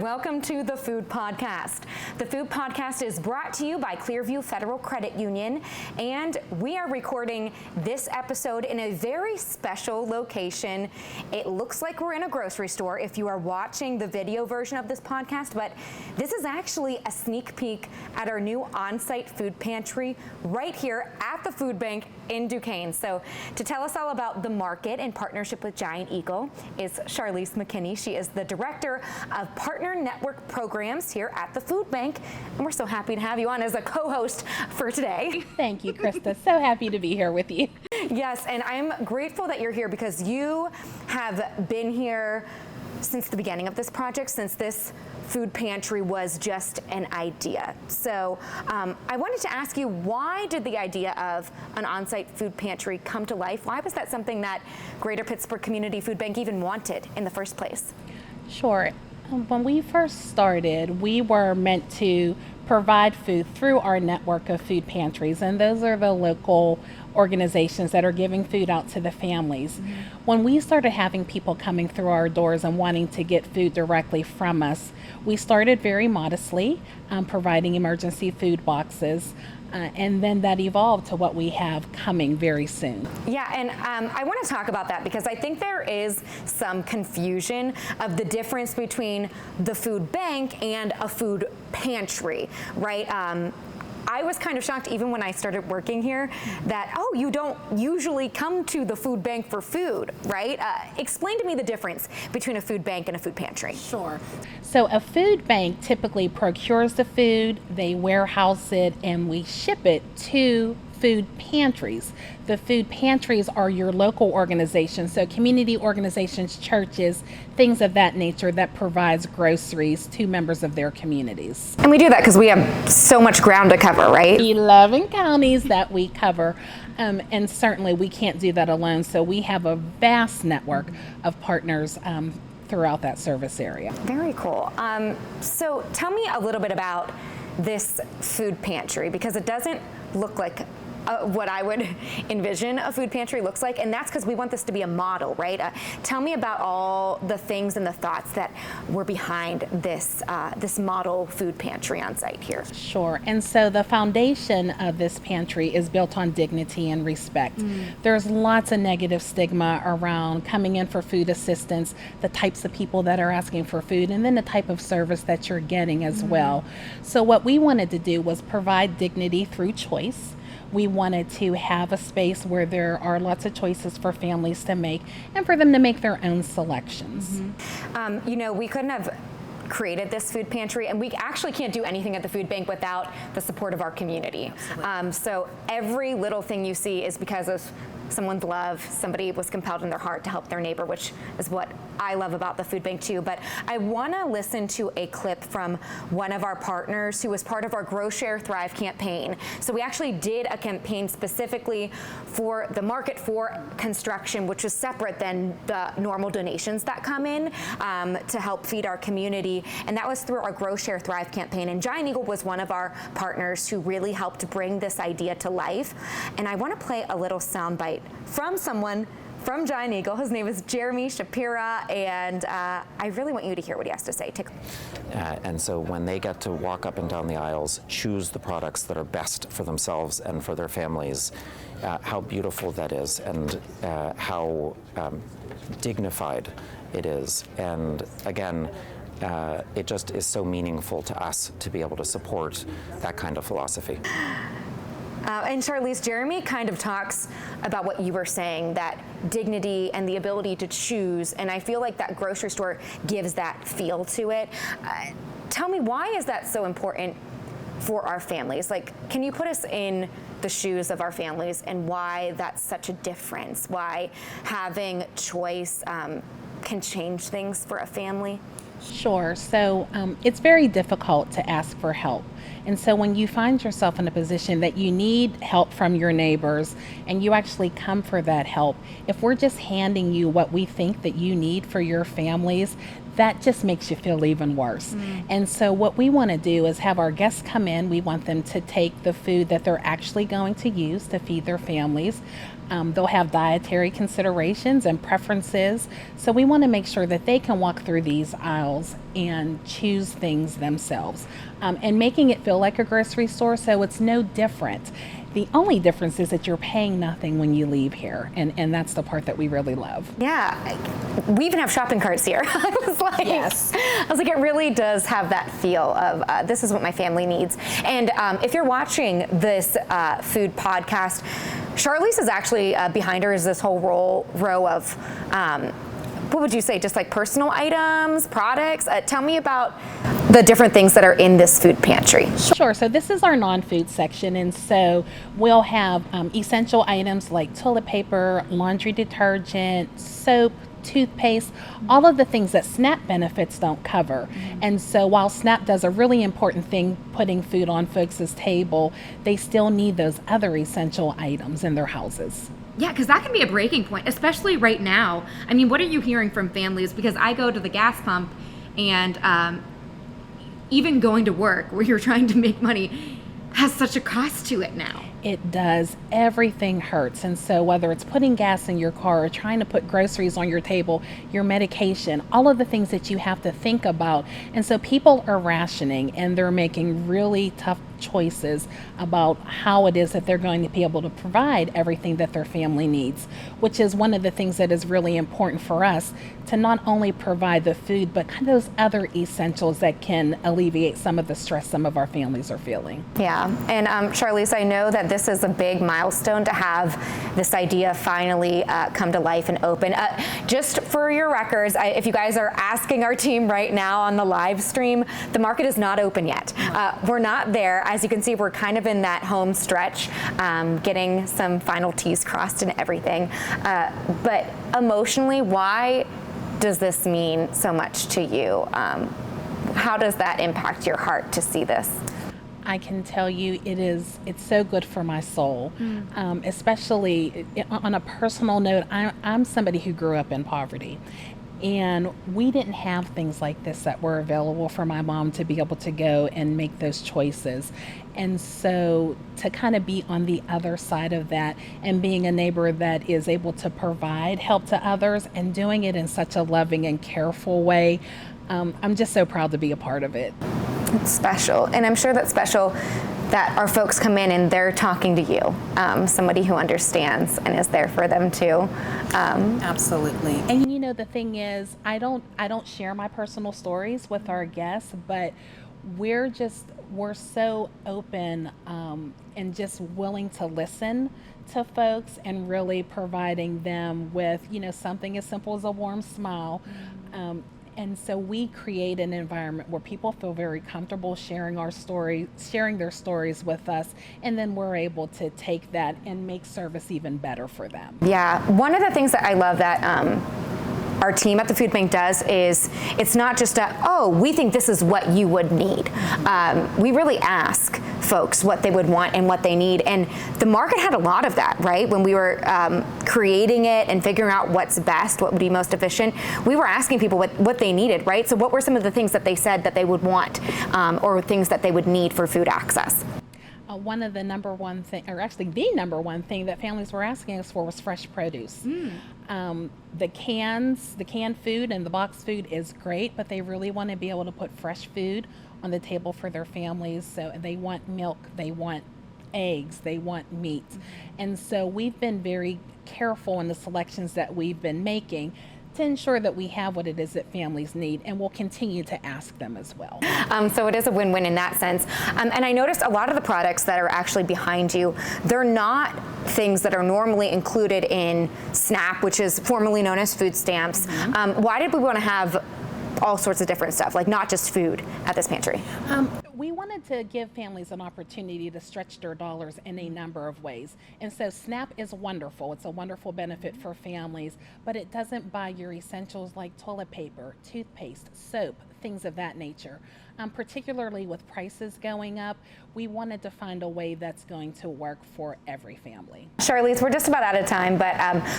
Welcome to the Food Podcast. The Food Podcast is brought to you by Clearview Federal Credit Union, and we are recording this episode in a very special location. It looks like we're in a grocery store if you are watching the video version of this podcast, but this is actually a sneak peek at our new on-site food pantry right here at the Food Bank in Duquesne. So to tell us all about the market in partnership with Giant Eagle is Charlize McKinney. She is the Director of Partner Network Programs here at the Food Bank, and we're so happy to have you on as a co-host for today. Thank you, Krista. So happy to be here with you. Yes, and I'm grateful that you're here because you have been here since the beginning of this project, since this food pantry was just an idea. So I wanted to ask you, why did the idea of an on-site food pantry come to life? Why was that something that Greater Pittsburgh Community Food Bank even wanted in the first place? Sure. When we first started, we were meant to provide food through our network of food pantries, and those are the local organizations that are giving food out to the families. Mm-hmm. When we started having people coming through our doors and wanting to get food directly from us, we started very modestly providing emergency food boxes. And then that evolved to what we have coming very soon. Yeah, and I want to talk about that because I think there is some confusion of the difference between the food bank and a food pantry, right? I was kind of shocked even when I started working here that, oh, you don't usually come to the food bank for food, right? Explain to me the difference between a food bank and a food pantry. Sure. So a food bank typically procures the food, they warehouse it, and we ship it to food pantries. The food pantries are your local organizations, so community organizations, churches, things of that nature that provides groceries to members of their communities. And we do that because we have so much ground to cover, right? 11 counties that we cover, and certainly we can't do that alone, so we have a vast network of partners throughout that service area. Very cool. So tell me a little bit about this food pantry, because it doesn't look like what I would envision a food pantry looks like, and that's because we want this to be a model, right? Tell me about all the things and the thoughts that were behind this this model food pantry on site here. Sure, and so the foundation of this pantry is built on dignity and respect. There's lots of negative stigma around coming in for food assistance, the types of people that are asking for food, and then the type of service that you're getting as well. So what we wanted to do was provide dignity through choice. We wanted to have a space where there are lots of choices for families to make and for them to make their own selections. You know, we couldn't have created this food pantry, and we actually can't do anything at the food bank without the support of our community. So every little thing you see is because of someone's love. Somebody was compelled in their heart to help their neighbor, which is what I love about the food bank too. But I want to listen to a clip from one of our partners who was part of our Grow, Share, Thrive campaign. So we actually did a campaign specifically for the market for construction, which is separate than the normal donations that come in to help feed our community. And that was through our Grow, Share, Thrive campaign. And Giant Eagle was one of our partners who really helped bring this idea to life. And I want to play a little soundbite from someone from Giant Eagle. His name is Jeremy Shapira, and I really want you to hear what he has to say. And so when they get to walk up and down the aisles, choose the products that are best for themselves and for their families, how beautiful that is, and how dignified it is. And again, it just is so meaningful to us to be able to support that kind of philosophy. And Charlize, Jeremy kind of talks about what you were saying, that dignity and the ability to choose, and I feel like that grocery store gives that feel to it. Tell me, why is that so important for our families? Like, can you put us in the shoes of our families and why that's such a difference? Why having choice can change things for a family? Sure. So it's very difficult to ask for help. And so when you find yourself in a position that you need help from your neighbors and you actually come for that help, if we're just handing you what we think that you need for your families, that just makes you feel even worse. And so what we want to do is have our guests come in. We want them to take the food that they're actually going to use to feed their families. They'll have dietary considerations and preferences. So we want to make sure that they can walk through these aisles and choose things themselves, and making it feel like a grocery store so it's no different. The only difference is that you're paying nothing when you leave here, and that's the part that we really love. Yeah, we even have shopping carts here. I was like, Yes. I was like, it really does have that feel of this is what my family needs. And if you're watching this food podcast, Charlize is actually behind her is this whole row of what would you say, just like personal items, products? Tell me about the different things that are in this food pantry. Sure. So this is our non-food section, and so we'll have essential items like toilet paper, laundry detergent, soap, toothpaste, all of the things that SNAP benefits don't cover. And so while SNAP does a really important thing putting food on folks' table, they still need those other essential items in their houses. Yeah, because that can be a breaking point, especially right now. I mean, what are you hearing from families? Because I go to the gas pump, and even going to work where you're trying to make money has such a cost to it now. It does. Everything hurts. And so whether it's putting gas in your car or trying to put groceries on your table, your medication, all of the things that you have to think about. And so people are rationing, and they're making really tough choices about how it is that they're going to be able to provide everything that their family needs, which is one of the things that is really important for us, to not only provide the food, but kind of those other essentials that can alleviate some of the stress some of our families are feeling. Yeah, and Charlize, I know that this is a big milestone to have this idea finally come to life and open. Just for your records, if you guys are asking our team right now on the live stream, the market is not open yet. We're not there. As you can see, we're kind of in that home stretch, getting some final T's crossed and everything. But emotionally, why does this mean so much to you? How does that impact your heart to see this? I can tell you it's so good for my soul, especially on a personal note. I'm somebody who grew up in poverty, and we didn't have things like this that were available for my mom to be able to go and make those choices. And so to kind of be on the other side of that and being a neighbor that is able to provide help to others and doing it in such a loving and careful way, I'm just so proud to be a part of it. It's special, and I'm sure that's special that our folks come in and they're talking to you, somebody who understands and is there for them too. Absolutely. And you know, the thing is, I don't share my personal stories with our guests, but we're so open and just willing to listen to folks and really providing them with, something as simple as a warm smile. And so we create an environment where people feel very comfortable sharing their stories with us, and then we're able to take that and make service even better for them. Yeah, one of the things that I love that our team at the food bank does is it's not just we think this is what you would need. We really ask folks what they would want and what they need, and the market had a lot of that, right? When we were creating it and figuring out what's best, what would be most efficient, we were asking people what they needed, right? So what were some of the things that they said that they would want, or things that they would need for food access? One of the number one thing, or actually the number one thing that families were asking us for was fresh produce. The canned food and the box food is great, but they really want to be able to put fresh food on the table for their families. So they want milk, they want eggs, they want meat. And so we've been very careful in the selections that we've been making to ensure that we have what it is that families need, and we'll continue to ask them as well. So it is a win-win in that sense. And I noticed a lot of the products that are actually behind you, they're not things that are normally included in SNAP, which is formerly known as food stamps. Why did we want to have all sorts of different stuff, like not just food at this pantry? We wanted to give families an opportunity to stretch their dollars in a number of ways. And so SNAP is wonderful. It's a wonderful benefit for families, but it doesn't buy your essentials like toilet paper, toothpaste, soap, things of that nature. particularly with prices going up. We wanted to find a way that's going to work for every family. Charlize, we're just about out of time, but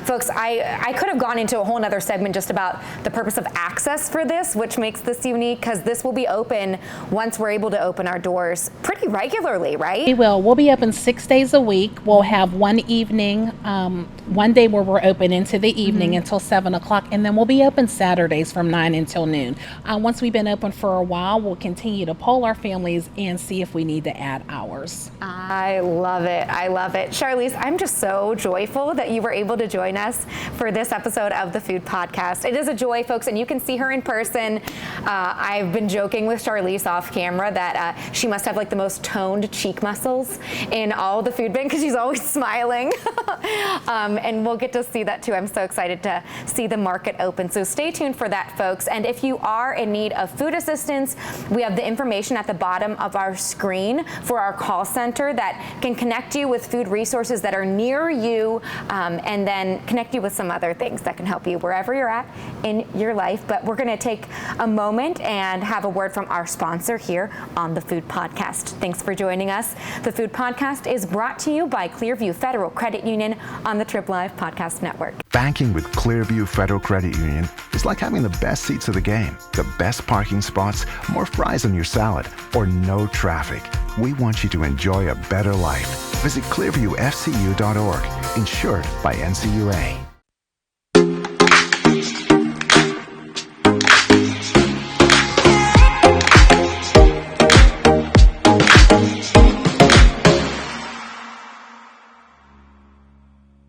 folks, I could have gone into a whole nother segment just about the purpose of access for this, which makes this unique, because this will be open once we're able to open our doors pretty regularly, right? We will. We'll be open 6 days a week. We'll have one evening, one day where we're open into the evening until 7 o'clock, and then we'll be open Saturdays from 9 until noon. Once we've been open for a while, we'll continue to poll our families and see if we need to add hours. I love it. I love it. Charlize, I'm just so joyful that you were able to join us for this episode of the Food Podcast. It is a joy, folks, and you can see her in person. I've been joking with Charlize off camera that she must have like the most toned cheek muscles in all the food bank because she's always smiling. And we'll get to see that too. I'm so excited to see the market open. So stay tuned for that, folks. And if you are in need of food assistance, we have the information at the bottom of our screen for our call center that can connect you with food resources that are near you, and then connect you with some other things that can help you wherever you're at in your life. But we're going to take a moment and have a word from our sponsor here on the Food Podcast. Thanks for joining us. The Food Podcast is brought to you by Clearview Federal Credit Union on the Trip Live Podcast Network. Banking with Clearview Federal Credit Union is like having the best seats of the game, the best parking spots, more fries on your salad, or no traffic. We want you to enjoy a better life. Visit clearviewfcu.org, insured by NCUA.